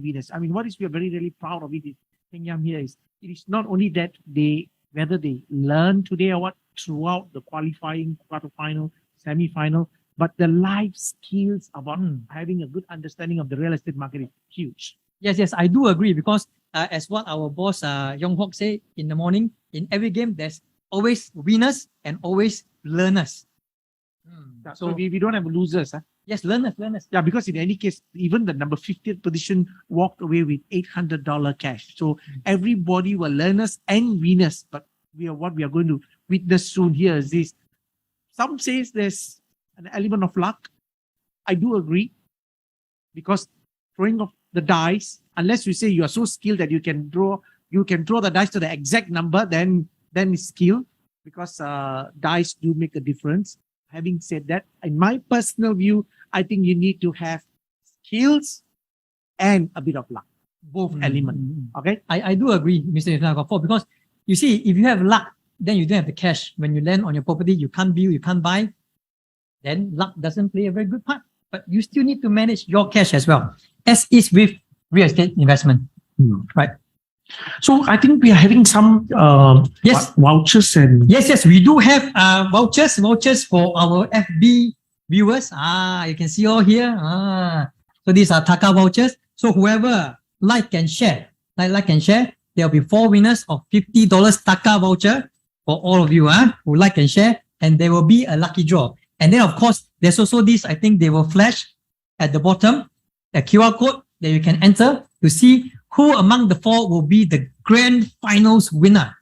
winners. I mean, what is we are very, really proud of it is, here is, it is not only that whether they learn today or what throughout the qualifying, quarterfinal, semi-final, but the life skills about having a good understanding of the real estate market is huge. Yes, I do agree because as what our boss Yong Hok say in the morning, in every game there's always winners and always learners. So we don't have losers. Yes, learners. Yeah, because in any case, even the number 50th position walked away with $800 cash. So everybody were learners and winners. But what we are going to witness soon here is this. Some says there's an element of luck. I do agree, because throwing of the dice, unless you say you are so skilled that you can throw the dice to the exact number, then it's skill, because dice do make a difference. Having said that, in my personal view, I think you need to have skills and a bit of luck, both elements. Okay, I do agree, Mr. Yunagafo, because you see, if you have luck, then you don't have the cash. When you land on your property, you can't build, you can't buy, then luck doesn't play a very good part. But you still need to manage your cash as well, as is with real estate investment, right? So I think we are having some vouchers and yes, we do have vouchers for our FB viewers. You can see all here. So these are Taka vouchers. So whoever like and share, there will be 4 winners of $50 Taka voucher for all of you who like and share, and there will be a lucky draw. And then of course there's also this, I think they will flash at the bottom, a QR code that you can enter to see who among the 4 will be the grand finals winner.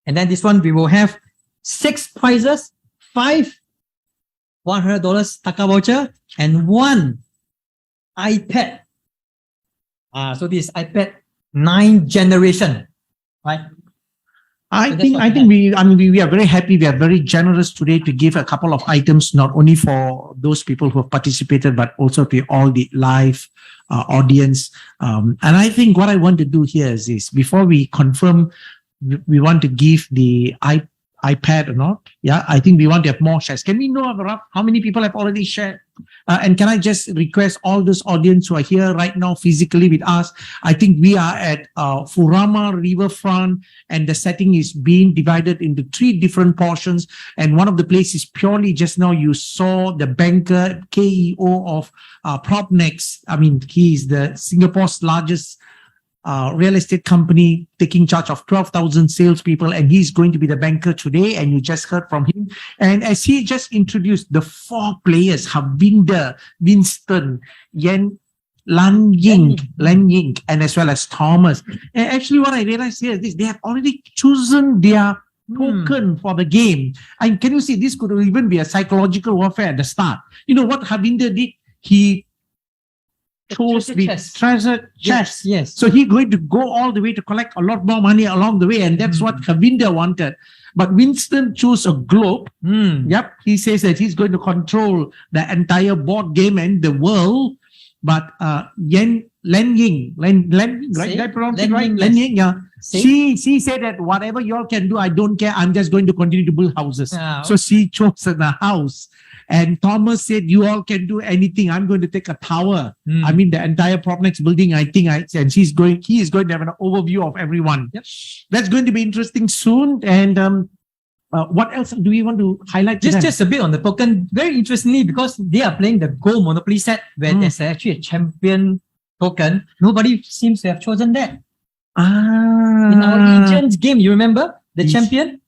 And then this one, we will have 6 prizes, 5 $100 Taka voucher, and 1 iPad. So this iPad 9th generation, right? I think we are very happy. We are very generous today to give a couple of items, not only for those people who have participated, but also to all the live audience. And I think what I want to do here is this: before we confirm, we want to give the iPad or not. Yeah, I think we want to have more shares. Can we know how many people have already shared? And can I just request all those audience who are here right now physically with us? I think we are at Furama Riverfront, and the setting is being divided into 3 different portions. And one of the places purely just now you saw the banker, KEO of Propnex. I mean, he is the Singapore's largest real estate company, taking charge of 12,000 salespeople, and he's going to be the banker today, and you just heard from him. And as he just introduced the 4 players, Havinder, Winston, Lan Ying, and as well as Thomas. And actually what I realized here is this: they have already chosen their token for the game. And can you see, this could even be a psychological warfare at the start. You know what Havinder did? He chose the treasure chest. Yes. So he's going to go all the way to collect a lot more money along the way, and that's what Kavinda wanted. But Winston chose a globe. Yep, he says that he's going to control the entire board game and the world. But Len Ying, right? Did I pronounce it right? Len Ying, yeah. She said that whatever y'all can do, I don't care. I'm just going to continue to build houses. So she chose a house. And Thomas said, you all can do anything. I'm going to take a tower. I mean, the entire Propnex building, I think, and he is going to have an overview of everyone. Yep. That's going to be interesting soon. And what else do we want to highlight? Just a bit on the token. Very interestingly, because they are playing the Gold Monopoly set, where there's actually a champion token. Nobody seems to have chosen that. In our Legends game, you remember the champion?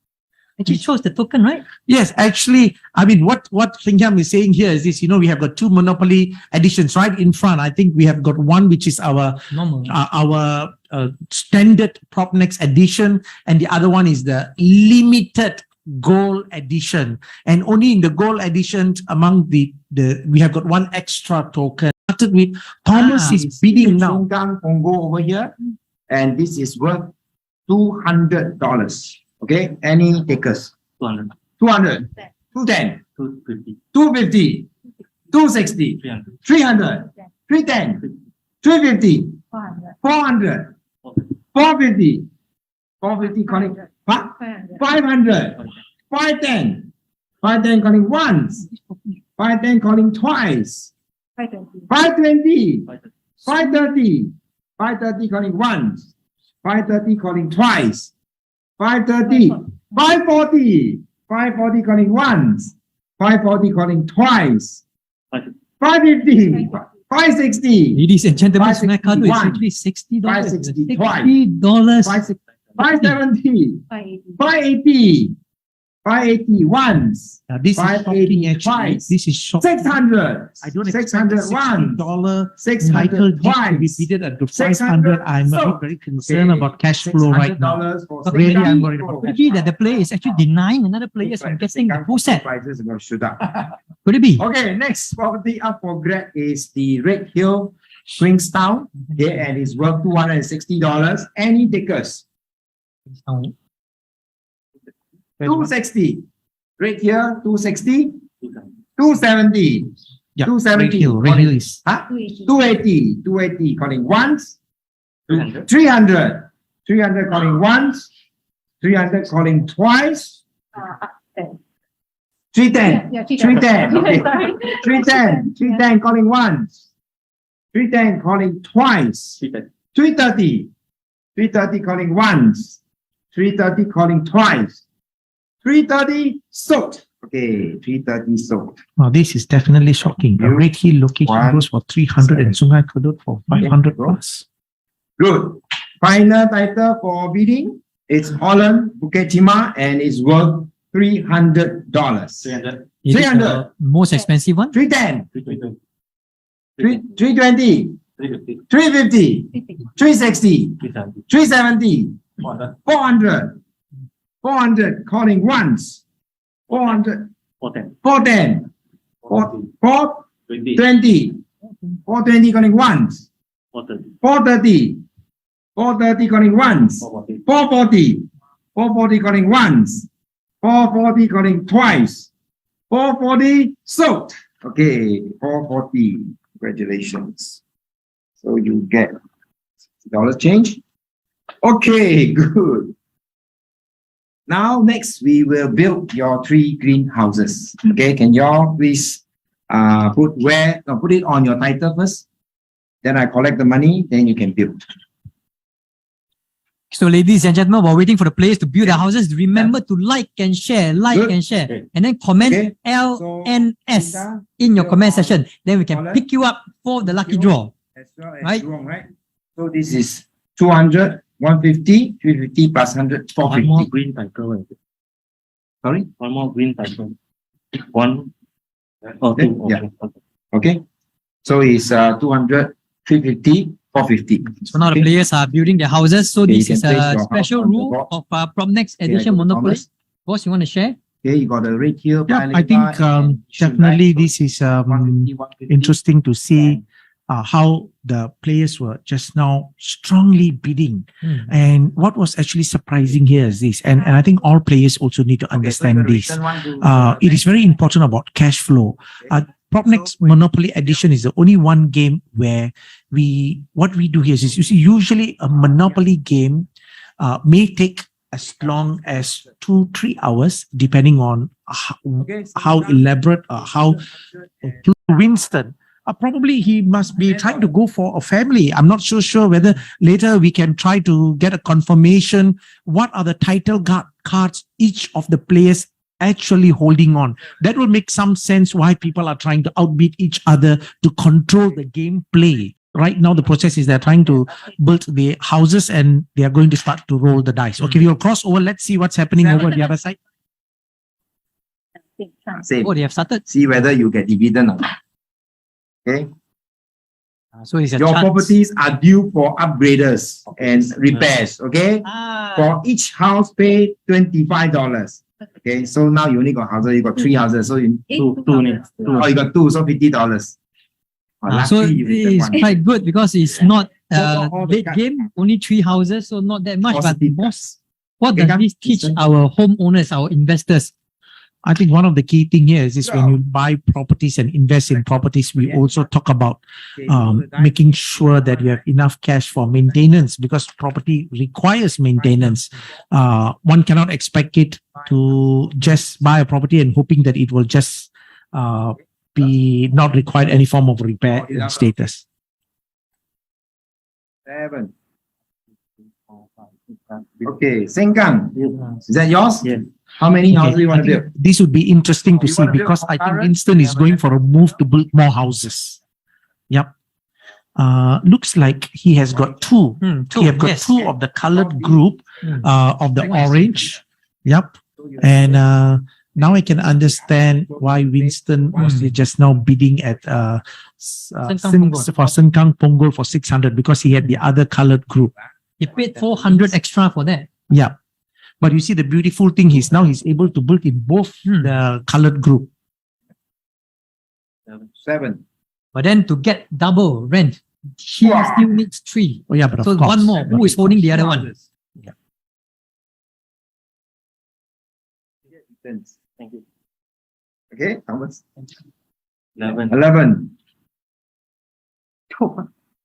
He chose the token, right? Yes, actually, I mean, what Singham is saying here is this: we have got 2 Monopoly editions right in front. I think we have got one which is our standard Propnex edition, and the other one is the limited gold edition. And only in the gold edition, among the we have got 1 extra token. Started with Thomas is bidding now. Pongo over here, and this is worth $200. Okay, any takers? 200, 210, 250, 260, 300, 310, 350, 400, 450, 450 calling 500, 510, 510 calling once, 510 calling twice, 520, 530, 530 calling once. 530 calling twice. 530. 540. 540 calling once. 540 calling twice. 550. 560. Ladies and gentlemen, tonight card is 561. actually $60. 560 twice. $60. 570. 580. 580 once. This is 580 shocking actually. twice. This is shocking. 600. I don't expect $601. $60 600 title deed to be twice. bidded at the 600. 500. I'm So, very concerned about cash flow right now. $600 for Really, I'm 600. worried about Could it be that the player is actually denying another player from getting the full set? Prices are going to shoot up. Could it be? Okay, next property up for grab is the Red Hill Queenstown. Okay, and it's worth $260. Any takers? 260. Right here, 260. 270. Yeah, 270. Red Hill, Red Hill is Huh? 280. 280 calling once. 300. 300. 300 calling once. 300 calling twice. 310. 310. Okay. 310. 310 calling once. 310 calling twice. 330. 330 calling once. 330 calling twice. 330 sold. Okay, 330 sold. Now, this is definitely shocking. A Red Hill location One, goes for 300 and Sungai Kedut for 500 plus. Good. Final title for bidding. It's Holland Bukit Timah and it's worth $300. 300. It is 300. the most expensive one. 310. 320. 320. 350. 350. 360. 370. 370. 400. 400. 400 calling once. 400. 410. 410. 420. 420. 420 calling once. 430. 430. 430 calling once. 440. 440. 440 calling once. 440 calling twice. 440 sold. Okay, 440. Congratulations. So you get $60 change. Okay, good. Now next we will build your 3 greenhouses. Okay, can y'all please put it on your title first. Then I collect the money, then you can build. So, ladies and gentlemen, while waiting for the players to build their houses, remember to like and share, Good. Okay. and then comment Okay. LNS So, in your comment section. Then we can Colin, pick you up for the lucky draw. as well as Right. wrong, right? So this is 200, 150, 350 plus 100, One more 450. green title. Sorry? One more green title. One. Oh, Okay, two. yeah. Okay. Okay. Okay. So it's 200, 350, 450. So now the Okay. players are building their houses. So Okay, this you is can place a your special house on the rule box. of Propnex Okay, I edition go to Monopoly. Thomas. Boss, you want to share? Okay, you got the Red Hill. Yeah, Paya I think Lebar, and definitely Yishun, right? this is 150, 150. interesting to see how the players were just now strongly bidding. And what was actually surprising here is this, and I think all players also need to Okay, so understand the this. return one to It is very important about cash flow. Propnex Monopoly Edition is the only one game where what we do here is you see, usually a Monopoly game may take as long as 2-3 hours, depending on Okay, so how now- elaborate, how Winston. Probably he must be trying to go for a family. I'm not so sure whether later we can try to get a confirmation. What are the title cards each of the players actually holding on? That will make some sense why people are trying to outbid each other to control the gameplay. Right now, the process is they're trying to build the houses and they are going to start to roll the dice. Okay, we will cross over. Let's see what's happening over the other side. Same. Oh, they have started. See whether you get dividend or not. Okay. So it's a Your chance. properties are due for upgraders and repairs. Okay. For each house, pay $25. Okay. So now you only got houses. You got 3 houses. So you Two names. oh, you got 2, so $50. So Lucky you return it's one. quite good because it's not all the late cards. game, only 3 houses, so not that much. Positive. But boss, what Okay, does come. this teach Listen. our homeowners, our investors? I think one of the key thing here is when you buy properties and invest in properties, we also talk about Okay, roll the dice. making sure that you have enough cash for maintenance because property requires maintenance. One cannot expect it to just buy a property and hoping that it will just be not required any form of repair and status. 7. Okay, Sengkang. Is that yours? Yes. How many Okay, houses do you I want to think build? this would be interesting to You see wanna build because I think concurrent? Winston is going for a move to build more houses. Yep. Looks like he has got two. Two, He have got yes. two of the colored group of the Nice. orange. Yep. And now I can understand why Winston was just now bidding at Sengkang Punggol. for Sengkang Punggol for 600 because he had the other colored group. He paid 400 extra for that. Yeah. But you see the beautiful thing is now he's able to build in both the colored group. 7. But then to get double rent, he Wow. still needs 3. Oh yeah, but So of course. one more. Who is holding the other one? Thank you. Okay, how much? 11. 11.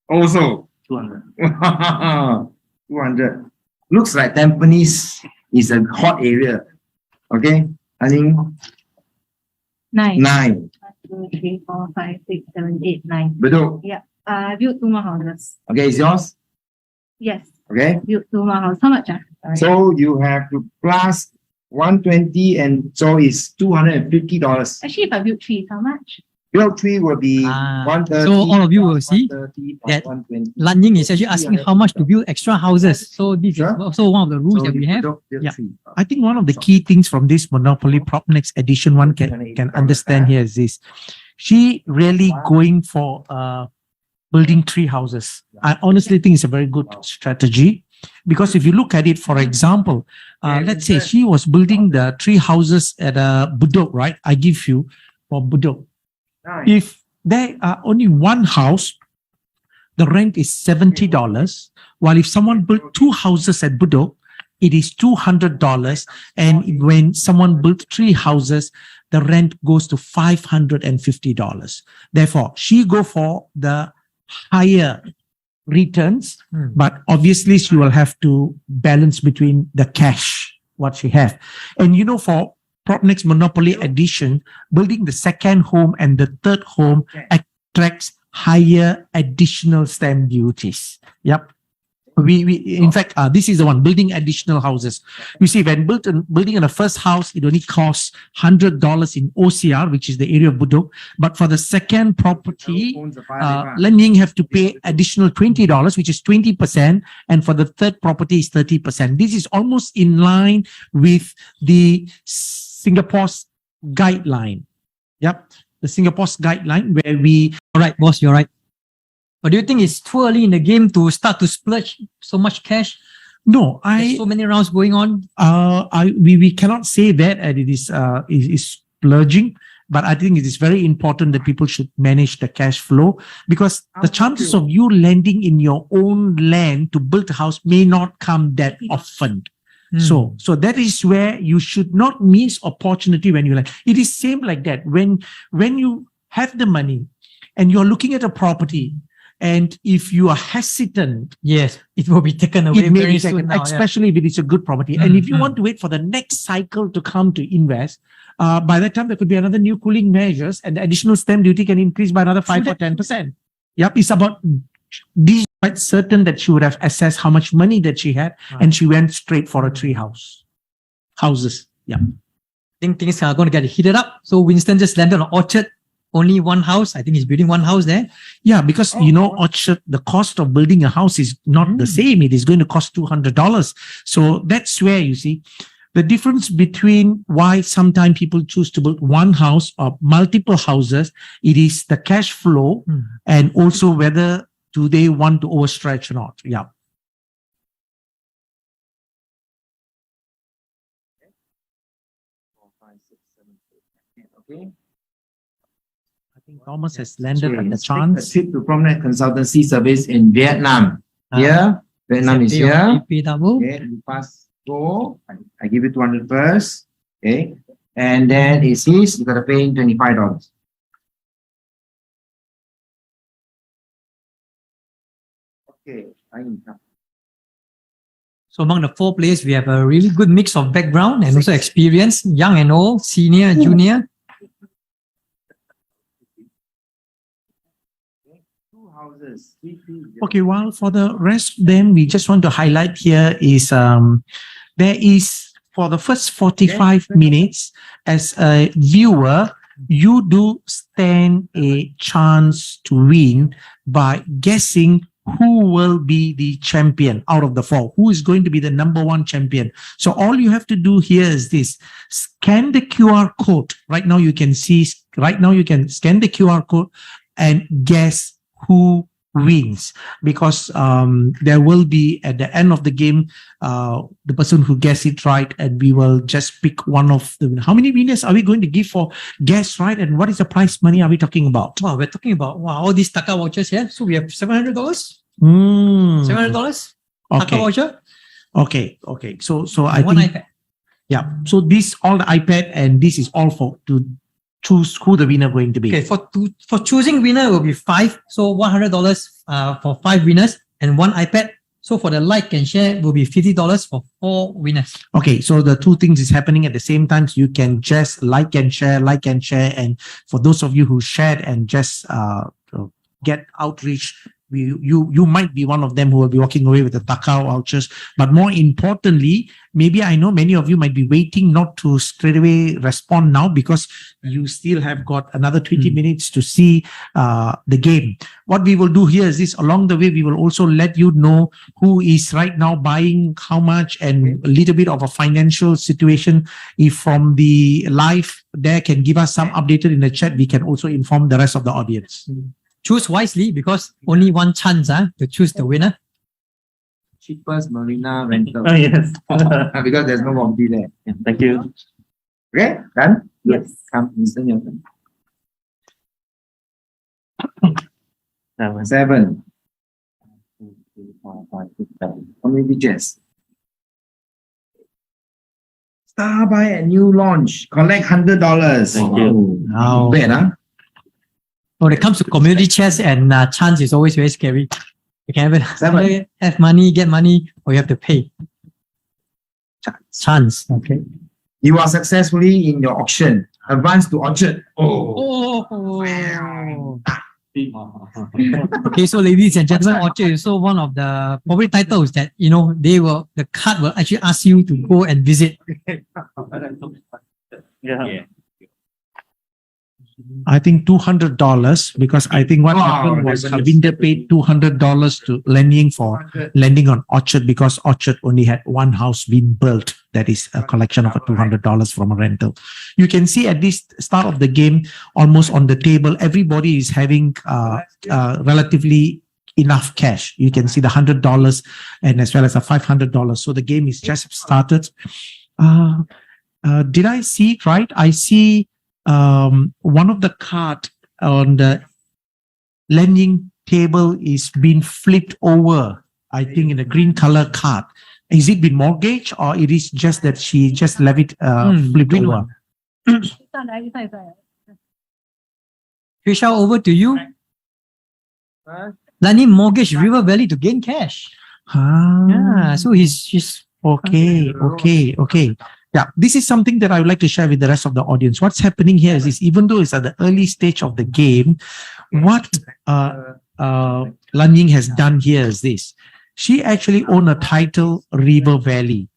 Also. 200. 200. Looks like Tampines is a hot area. Okay, I think 9. 9. 1, 2, 3, 4, 5, 6, 7, 8, 9. Bedok. I built 2 more houses. Okay, is yours? Yes, Okay, built 2 more houses. How much? Sorry. so you have to plus 120 and so it's $250. Actually, if I built 3, it's how much? Build 3 will be Ah, 130. so all of you will see 130 that 120. Lan Ying is actually asking how much to build extra houses. So this Sure. is also one of the rules So that we you have. build Yeah. 3. I think one of the key things from this Monopoly Propnex edition one can understand here is this. She really going for building 3 houses. I honestly think it's a very good strategy because if you look at it, for example, let's say she was building the 3 houses at Budok, right? I give you for Budok. 9. If there are only one house, the rent is $70. While if someone built 2 houses at Budok, it is $200. And when someone built 3 houses, the rent goes to $550. Therefore, she go for the higher returns, but obviously she will have to balance between the cash, what she have. And you know, for Propnex Monopoly Edition, building the second home and the third home attracts higher additional stamp duties. Yep. In fact, this is the one, building additional houses. You see, when building in the first house, it only costs $100 in OCR, which is the area of Budok. But for the second property, Lan Ying have to pay additional $20, which is 20%. And for the third property is 30%. This is almost in line with the Singapore's guideline. Yep. The Singapore's guideline where we... All right, boss, you're right. But do you think it's too early in the game to start to splurge so much cash? No, There's so many rounds going on. We cannot say that it is splurging, but I think it is very important that people should manage the cash flow because the chances of you landing in your own land to build a house may not come that often. So that is where you should not miss opportunity when you land. It is same like that. When you have the money and you're looking at a property, and if you are hesitant, Yes, it will be taken away it may very be soon taken, now, yeah. especially if it is a good property. And if you want to wait for the next cycle to come to invest, by that time there could be another new cooling measures, and the additional stamp duty can increase by another 5 or 10%. Yep, it's about this. Quite certain that she would have assessed how much money that she had, and she went straight for a 3 houses. Yeah. I think things are going to get heated up. So Winston just landed on Orchard. Only one house. I think he's building one house there. Yeah, because you know, Orchard, the cost of building a house is not the same. It is going to cost $200. So that's where you see the difference between why sometimes people choose to build one house or multiple houses. It is the cash flow and also whether do they want to overstretch or not. Yeah. Okay. I think Thomas has landed at the A chance. trip to Propnex Consultancy Service in Vietnam. Here, Vietnam is Pay your here. IP double. Okay, you pass go. I give you 200 first. Okay, and then it says you gotta pay $25. Okay, So among the 4 players, we have a really good mix of background and also experience, young and old, senior, junior. houses. 3P. Okay, well, for the rest of them, we just want to highlight here is there is for the first 45 minutes as a viewer, you do stand a chance to win by guessing who will be the champion out of the four, who is going to be the number one champion. So all you have to do here is this: scan the QR code. Right now you can scan the QR code and guess who wins, because there will be at the end of the game the person who gets it right, and we will just pick one of the. How many winners are we going to give for guess right, and what is the prize money are we talking about? Wow, we're talking about all these Taka vouchers here. So we have $700. $700 Taka Okay, voucher. okay. So I One think iPad. yeah. So this all the iPad, and this is all for to choose who the winner going to be. Okay, for choosing winner it will be 5. So $100 for 5 winners and 1 iPad. So for the like and share will be $50 for 4 winners. Okay, so the two things is happening at the same time. So you can just like and share. And for those of you who shared and just get outreach, you might be one of them who will be walking away with the Taka vouchers. But more importantly, maybe I know many of you might be waiting not to straight away respond now, because you still have got another 20 minutes to see the game. What we will do here is this: along the way, we will also let you know who is right now buying how much, and a little bit of a financial situation. If from the live there can give us some updated in the chat, we can also inform the rest of the audience. Choose wisely, because only one chance to choose the winner. Cheapest marina rental. Oh, yes. Because there's no warranty there. Thank you. Okay, done? Yes. Come, Mr. your turn. 7, 7. 2, 3, 4, 5, 6, 7. How many digits? Star buy a new launch. Collect $100. Thank you. Now, Bad, huh? When it comes to community chess and chance is always very scary. You can Seven. have money, get money, or you have to pay. Chance. Okay. You are successfully in your auction. Advance to orchard. Oh. Okay, so ladies and gentlemen, Orchard is also one of the probably titles that the card will actually ask you to go and visit. Yeah. I think $200, because I think what Wow, happened was that's nice. Ravinder paid $200 to lending on Orchard, because Orchard only had one house being built. That is a collection of $200 from a rental. You can see at this start of the game, almost on the table, everybody is having relatively enough cash. You can see the $100 and as well as the $500. So the game is just started. Did I see it right? I see one of the card on the lending table is being flipped over, I think in a green color card. Is it been mortgaged, or it is just that she just left it flipped green over? one. Trisha, over to you. Lani mortgage River Valley to gain cash. Yeah, so she's Okay. Yeah, this is something that I would like to share with the rest of the audience. What's happening here is even though it's at the early stage of the game, what Lan Ying has done here is this. She actually owns a title, River Valley.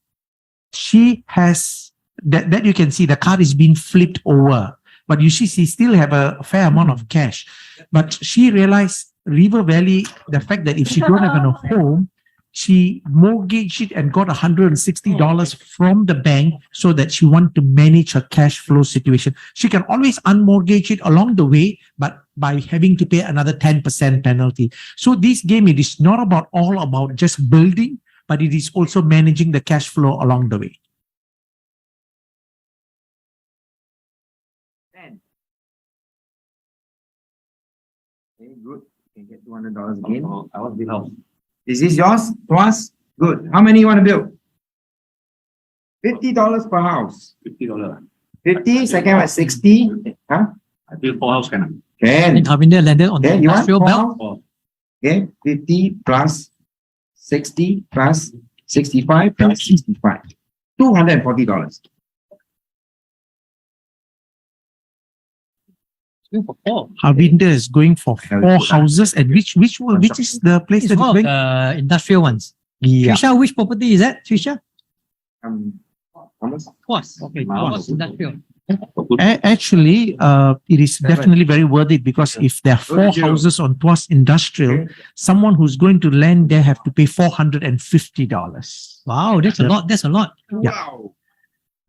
She has, that you can see, the card is being flipped over. But you see, she still have a fair amount of cash. But she realized River Valley, the fact that if she don't have a home, she mortgaged it and got $160 from the bank so that she wanted to manage her cash flow situation. She can always unmortgage it along the way, but by having to pay another 10% penalty. So this game, it is not all about just building, but it is also managing the cash flow along the way. 10. Okay, good. You can get $200 again. I want to build house. Is this yours? Yours? Good. How many you want to build? $50 per house. $50. 50, second one 60. Huh? I build 4 houses, can Can. in Arvinder landed on the Okay, you want industrial four belt. house? Oh. Okay, 50 plus 60 plus 65 plus 65. $240. Harvinder is going for 4 houses, and which is the place It's that one he's of going? the industrial ones. Yeah. Trisha, which property is that, Trisha? Thomas? Was. Okay, was industrial. Actually, it is definitely very worth it, because if there are 4 houses on Tuas Industrial, someone who's going to land there have to pay $450. Wow, that's a lot. That's a lot. Yeah. Wow.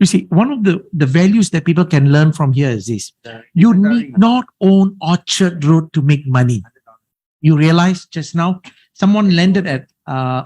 You see, one of the values that people can learn from here is this: you need not own Orchard Road to make money. You realize just now, someone landed at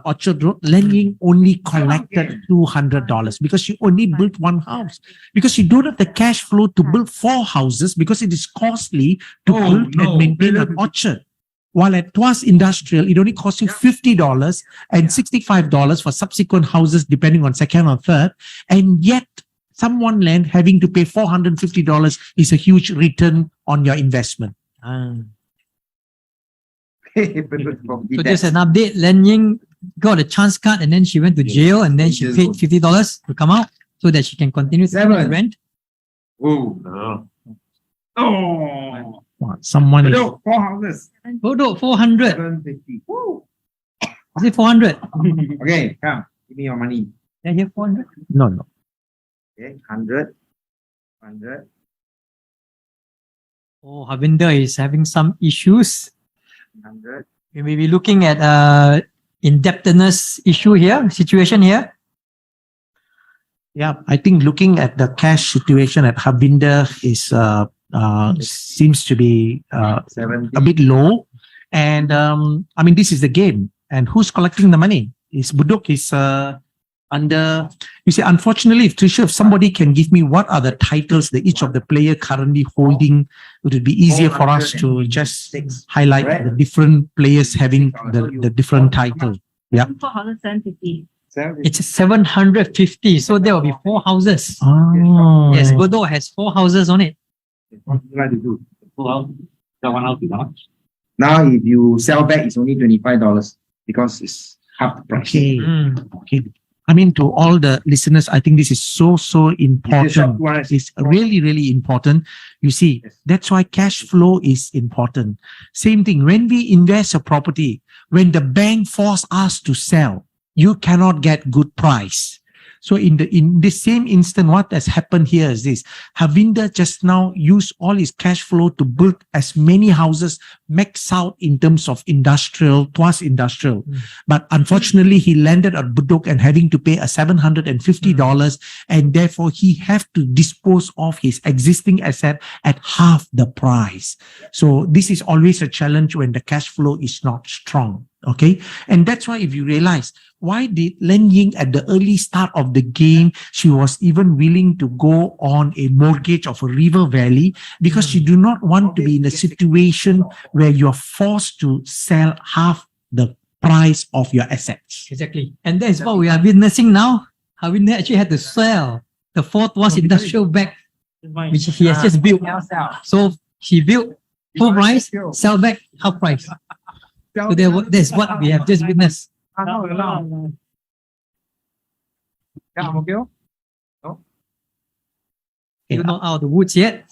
Orchard Road, lending only collected $200 because you only built 1 house, because you don't have the cash flow to build 4 houses, because it is costly to build and maintain an orchard. While at Tuas Industrial, it only costs you $50 and $65 for subsequent houses, depending on second or third. And yet, someone land having to pay $450 is a huge return on your investment. So just an update, Len Ying got a chance card and then she went to jail and then she paid $50 to come out so that she can continue to pay rent. Oh. Oh. Wow, someone is, Bedok, 4 houses. Bodok, 400. 750. Woo. Is it 400? Okay, come. Give me your money. Yeah, here 400. no. Okay, 100. 100. Oh, Harvinder is having some issues. 100. We may be looking at indebtedness issue here, situation here. Yeah, I think looking at the cash situation at Harvinder is seems to be 70. a bit low. And I mean, this is the game. And who's collecting the money? Is Budok is under, you see, unfortunately, if Trisha, if somebody can give me what are the titles that each of the player currently holding, it would be easier for us to just highlight the different players having the different title. Yeah. 4 houses, 750. 70. It's 750, so there will be 4 houses. Oh, Yes, Bodok has 4 houses on it. What would you like to do? That one out is how much? Now, if you sell back, it's only $25 because it's half the price. okay. Mm. Okay. I mean, to all the listeners, I think this is so important. It's really, really important. You see, Yes. that's why cash flow is important. Same thing, when we invest a property, when the bank force us to sell, you cannot get good price. So in this same instant, what has happened here is this: Harvinder just now used all his cash flow to build as many houses, max out in terms of industrial, Tuas Industrial. But unfortunately, he landed at Budok and having to pay a $750, and therefore he have to dispose of his existing asset at half the price. So this is always a challenge when the cash flow is not strong. Okay. And that's why, if you realize, why did Len Ying at the early start of the game, she was even willing to go on a mortgage of a river valley, because she do not want to be in a situation where you're forced to sell half the price of your assets. Exactly. And that is what we are witnessing now. Harvinder actually had to sell the 4 Tuas industrial back, which he has just built. So he built full price, sell back half price. So that's what we have just witnessed. Still not out of the woods yet.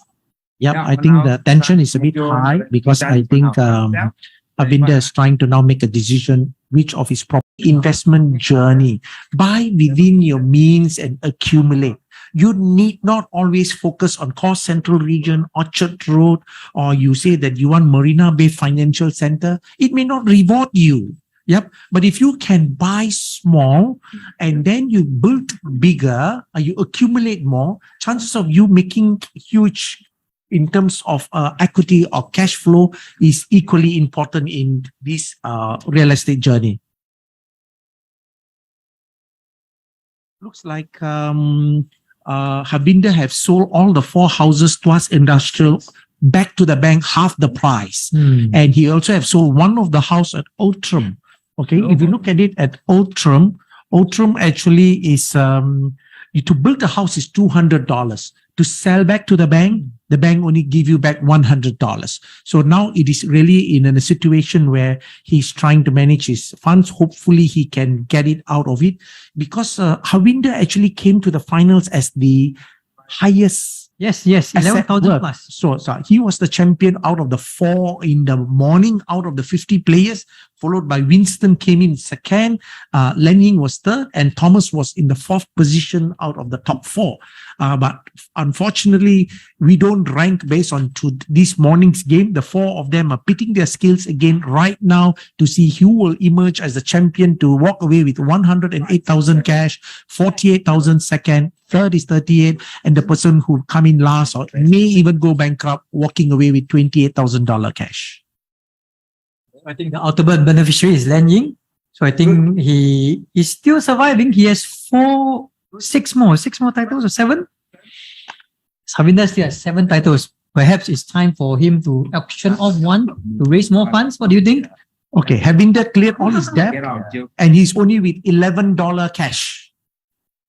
Yep, Yeah, I think the tension is a bit high, because I think Harvinder is trying to now make a decision which of his property investment journey. Buy within your means and accumulate. You need not always focus on Core Central Region, Orchard Road, or you say that you want Marina Bay Financial Center. It may not reward you. Yep. But if you can buy small and then you build bigger, you accumulate more, chances of you making huge in terms of equity or cash flow is equally important in this real estate journey. Looks like Harvinder have sold all the 4 houses, Tuas Industrial, back to the bank half the price. And he also have sold one of the house at Outram. Okay, if you look at it at Outram actually is to build a house is $200. To sell back to the bank only give you back $100. So now it is really in a situation where he's trying to manage his funds. Hopefully he can get it out of it, because Harvinder actually came to the finals as the highest Yes, 11,000 plus. So he was the champion out of the 4 in the morning, out of the 50 players, followed by Winston came in second, Len Ying was third, and Thomas was in the 4th position out of the top 4. But unfortunately, we don't rank based on this morning's game. The 4 of them are pitting their skills again right now to see who will emerge as the champion to walk away with 108,000 cash, 48,000 second, third is 38, and the person who come in last or may even go bankrupt, walking away with $28,000 cash. I think the ultimate beneficiary is Len Ying. So I think he is still surviving. He has 6 more titles or 7. Harvinder still has 7 titles. Perhaps it's time for him to auction off one to raise more funds. What do you think? Okay, Harvinder cleared all his debt and he's only with $11 cash.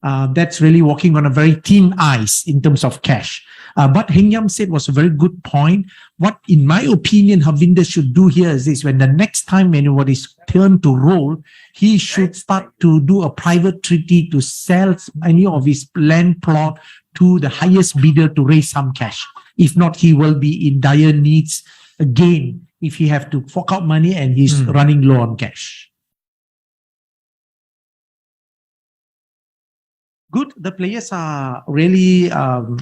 That's really walking on a very thin ice in terms of cash. But Heng Yam said was a very good point. What, in my opinion, Harvinder should do here is this: when the next time when it is turn to roll, he should start to do a private treaty to sell any of his land plot to the highest bidder to raise some cash. If not, he will be in dire needs again if he have to fork out money and he's running low on cash. Good. The players are really, to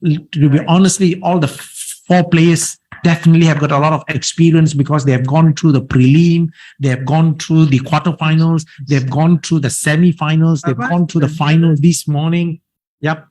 be honestly, all the 4 players definitely have got a lot of experience because they have gone through the prelim, they have gone through the quarterfinals, they've gone through the semi-finals, they've gone through the finals this morning. Yep.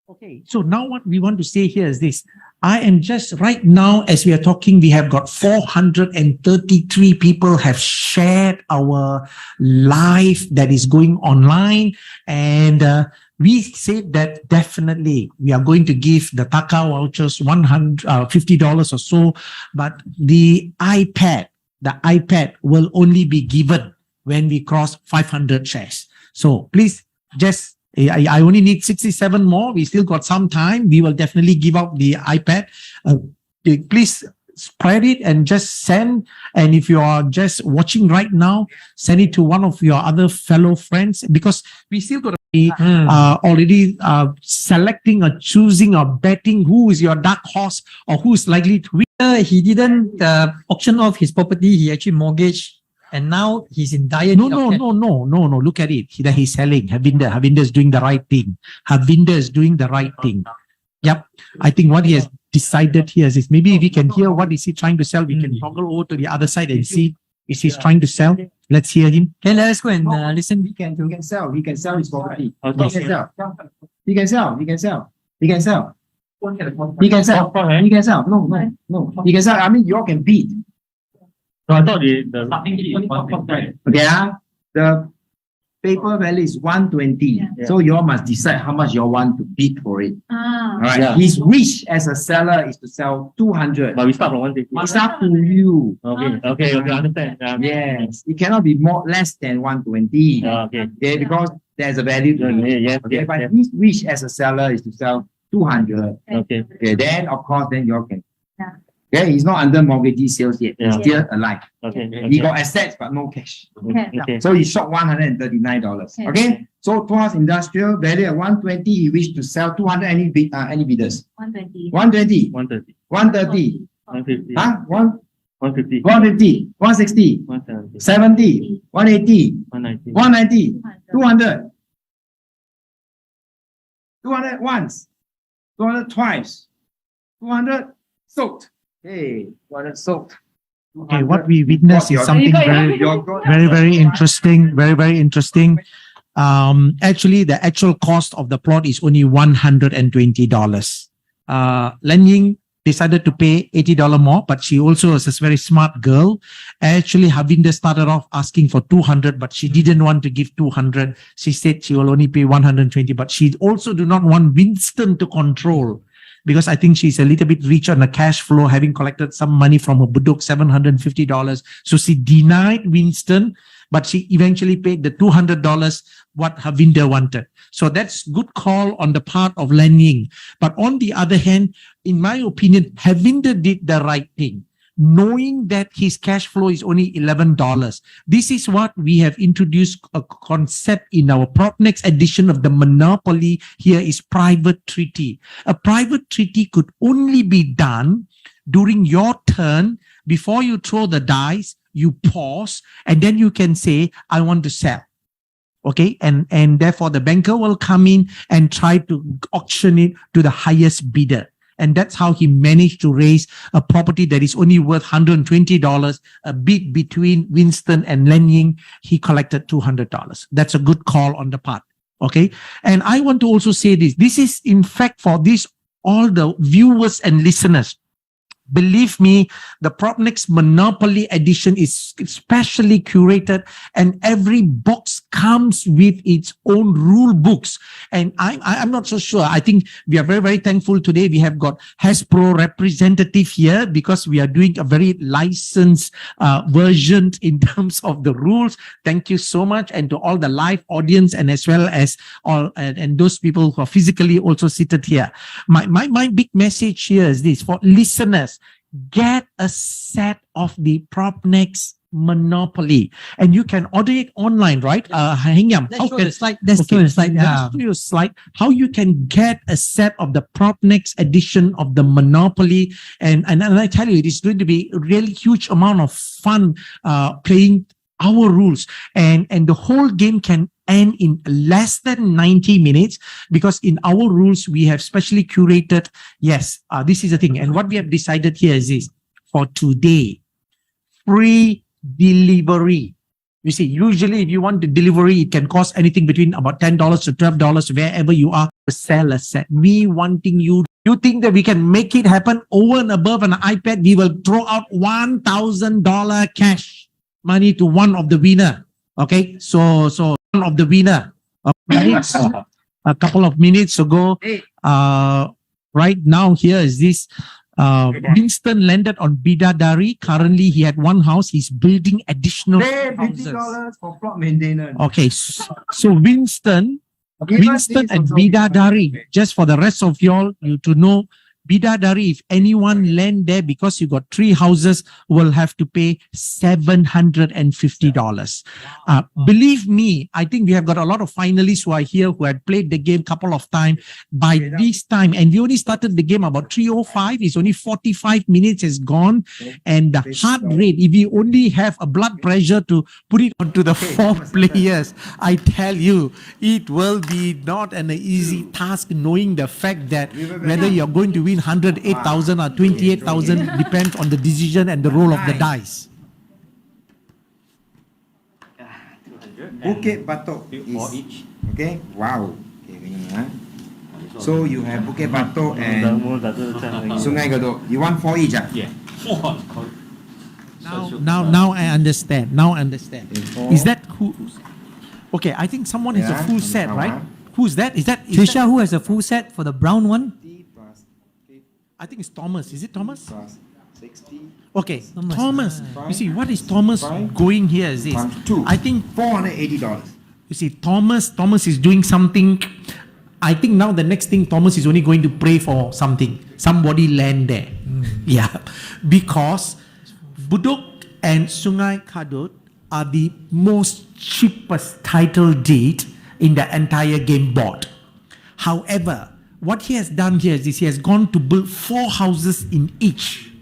Okay, so now what we want to say here is this. I am just right now, as we are talking, we have got 433 people have shared our live that is going online. And we said that definitely we are going to give the Taka vouchers $50 or so. But the iPad will only be given when we cross 500 shares. So please just I only need 67 more. We still got some time. We will definitely give out the iPad. Please spread it and just send. And if you are just watching right now, send it to one of your other fellow friends, because we still got to be already selecting or choosing or betting who is your dark horse or who is likely to win. He didn't auction off his property. He actually mortgaged. And now he's in dire need No. Look at it. He's selling. Harvinder is doing the right thing. Harvinder is doing the right thing. Yep. I think what he has decided here is maybe if we can hear what is he trying to sell, we can toggle over to the other side and see is he trying to sell. Let's hear him. Okay, let's go and listen. He can sell. He can sell his property. Okay. He can sell. He can sell. He can sell. He can sell. He can sell. He can sell. No. He can sell. I mean, you all can bid. So I thought the Okay, the paper value is 120. So you all must decide how much you all want to bid for it. All right. Yeah. His wish as a seller is to sell 200. but we start from 150. It's up to you. Okay, understand. Yes, it cannot be less than 120. Okay. Okay, because there's a value to it. Yes, Okay, yes, but yes. his wish as a seller is to sell 200. Okay. Okay, then of course, then you all can. Yeah. Okay, he's not under mortgagee sales yet. He's Yeah. still alive. Okay. He got assets but no cash. Okay. So he shot $139. Yeah. Okay, so Tuas Industrial value at 120. He wished to sell 200. Any bidders? 120. 120, 130. 130, 150. huh? 150. 150, 160, 170. 70, 180, 190. 190, 200. 200 once, 200 twice, 200 soaked. Hey, 200 soaked. Okay, what we witness is something very interesting. Very interesting. Actually, the actual cost of the plot is only $120. Len Ying decided to pay $80 more, but she also is a very smart girl. Actually, Harvinder started off asking for 200, but she didn't want to give 200. She said she will only pay 120, but she also do not want Winston to control, because I think she's a little bit rich on the cash flow, having collected some money from her buduk, $750. So she denied Winston, but she eventually paid the $200 what Harvinder wanted. So that's good call on the part of Len Ying. But on the other hand, in my opinion, Harvinder did the right thing. knowing that his cash flow is only $11. This is what we have introduced a concept in our Propnex edition of the Monopoly. Here is private treaty. A private treaty could only be done during your turn. Before you throw the dice, you pause, and then you can say, I want to sell. Okay, and therefore the banker will come in and try to auction it to the highest bidder. And that's how he managed to raise a property that is only worth $120. A bid between Winston and Len Ying, he collected $200. That's a good call on the part. Okay, and I want to also say this. This is in fact for this all the viewers and listeners. Believe me, the Propnex Monopoly edition is specially curated, and every box comes with its own rule books. And I'm not so sure. I think we are very, very thankful today. We have got Hasbro representative here because we are doing a very licensed version in terms of the rules. Thank you so much, and to all the live audience, and as well as all and those people who are physically also seated here. My big message here is this for listeners. Get a set of the Propnex Monopoly, and you can order it online, right? Hang on. Let's show the slide. Let's show the slide. Let's show you a slide. How you can get a set of the Propnex edition of the Monopoly, and I tell you, it is going to be a really huge amount of fun playing our rules, and the whole game can end in less than 90 minutes because in our rules we have specially curated. Yes, this is the thing, and what we have decided here is this: for today, free delivery. You see, usually if you want the delivery, it can cost anything between about $10 to $12 wherever you are to sell a set. We wanting you. You think that we can make it happen over and above an iPad? We will throw out $1,000 cash money to one of the winner. Okay, so one of the winner. A couple of minutes ago, right now here is this. Winston landed on Bidadari. Currently, he had one house. He's building additional houses. $50 for plot maintenance. Okay, so Winston and Bidadari. Just for the rest of y'all, you to know, Bidadari, if anyone land there because you got 3 houses, will have to pay $750. Believe me, I think we have got a lot of finalists who are here who had played the game a couple of times. By this time, and we only started the game about 3:05. It's only 45 minutes has gone, and the heart rate. If you only have a blood pressure to put it onto the 4 players, I tell you, it will be not an easy task. Knowing the fact that whether you're going to win 108,000 or 28,000 depends on the decision and the roll of the dice. Bukit Batok For is each. okay. Wow. Okay, so you have Bukit Batok and Sungai Gedok. You want 4 each? Yeah. Now I understand. Now I understand. Is that who? Okay, I think someone has a full set, right? Who's that? Is that Trisha, who has a full set for the brown one? I think it's Thomas. Is it Thomas? Plus 60. Okay, Thomas. Thomas. You see, what is Thomas going here is this. Times 2. I think, $480. you see, Thomas is doing something. I think now the next thing, Thomas is only going to pray for something. Somebody land there. Yeah. Because Budok and Sungai Kadut are the most cheapest title deed in the entire game board. However, what he has done here is this: he has gone to build 4 houses in each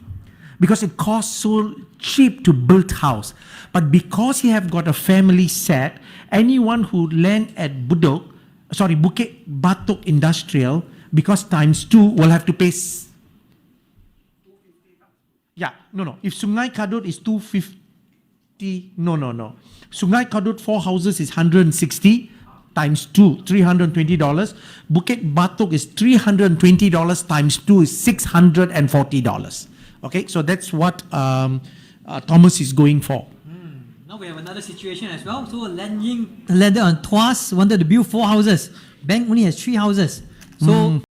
because it costs so cheap to build house. But because he have got a family set, anyone who land at Bukit Batok Industrial, because times 2 will have to pay. No. If Sungai Kadut is 250, no. Sungai Kadut 4 houses is 160. Times 2, $320. Bukit Batok is $320 times 2 is $640. Okay, so that's what Thomas is going for. Now we have another situation as well. So Len Ying landed on Tuas, wanted to build 4 houses. Bank only has 3 houses. So